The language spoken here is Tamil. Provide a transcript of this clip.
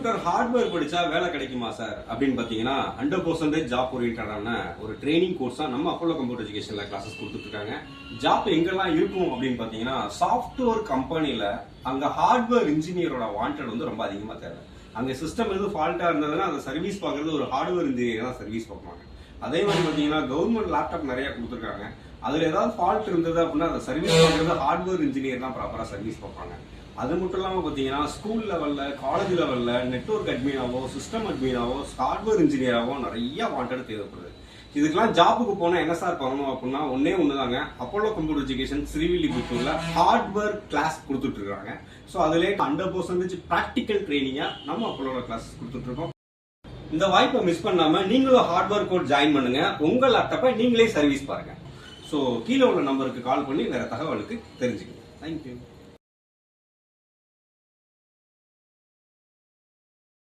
கம்ப்யூட்டர் ஹார்ட்வேர் படிச்சா வேலை கிடைக்குமா சார் அப்படின்னு பாத்தீங்கன்னா 100% ஜாப் ஓரியன்டான ஒரு ட்ரைனிங் கோர்ஸா நம்ம அப்போலோ கம்ப்யூட்டர் எஜுகேஷன்ல கிளாஸஸ் கொடுத்துட்டு இருக்காங்க. ஜாப் எங்கெல்லாம் இருக்கும் அப்படின்னு பாத்தீங்கன்னா சாஃப்ட்வேர் கம்பெனில அங்க ஹார்ட்வேர் இன்ஜினியரோட வாண்டட் வந்து ரொம்ப அதிகமா தேவை. அங்க சிஸ்டம் எதுவும் ஃபால்ட்டா இருந்ததுன்னா அந்த சர்வீஸ் பார்க்கறது ஒரு ஹார்ட்வேர் இன்ஜினியர் தான் சர்வீஸ் பார்ப்பாங்க. அதே மாதிரி பாத்தீங்கன்னா கவர்மெண்ட் லேப்டாப் நிறைய கொடுத்துருக்காங்க. அதுல ஏதாவது ஃபால்ட் இருந்தது அப்படின்னா அந்த சர்வீஸ் பார்க்கறது ஹார்ட்வேர் இன்ஜினியர் தான் ப்ராப்பரா சர்வீஸ் பார்ப்பாங்க. அது மட்டும் இல்லாம பாத்தீங்கன்னா ஸ்கூல் லெவல்ல, காலேஜ் லெவல்ல நெட்வொர்க் அட்மினாவோ, சிஸ்டம் அட்மினாவோ, ஹார்ட்வேர் இன்ஜினியராவோ நிறைய வாண்டட் தேவைப்படுது. இதுக்கெல்லாம் ஜாபுக்கு போனா என்ன சார் பண்ணணும் அப்படின்னா ஒன்னே ஒண்ணுதாங்க. அப்போலோ கம்ப்யூட்டர் எஜுகேஷன் ஸ்ரீவில்லிபுத்தூர்ல ஹார்ட்வேர் கிளாஸ் கொடுத்துட்டு இருக்காங்க. ஸோ அதுல 100% பிராக்டிக்கல் ட்ரைனிங்கா நம்ம அப்போலோட கிளாஸ் கொடுத்துட்டு இருக்கோம். இந்த வாய்ப்பை மிஸ் பண்ணாம நீங்களும் ஹார்ட்வேர் கோர்ஸ் ஜாயின் பண்ணுங்க. உங்க லேப்டாப்பை நீங்களே சர்வீஸ் பாருங்க. ஸோ கீழே உள்ள நம்பருக்கு கால் பண்ணி வேற தகவலுக்கு தெரிஞ்சுக்கங்க. தேங்க்யூ.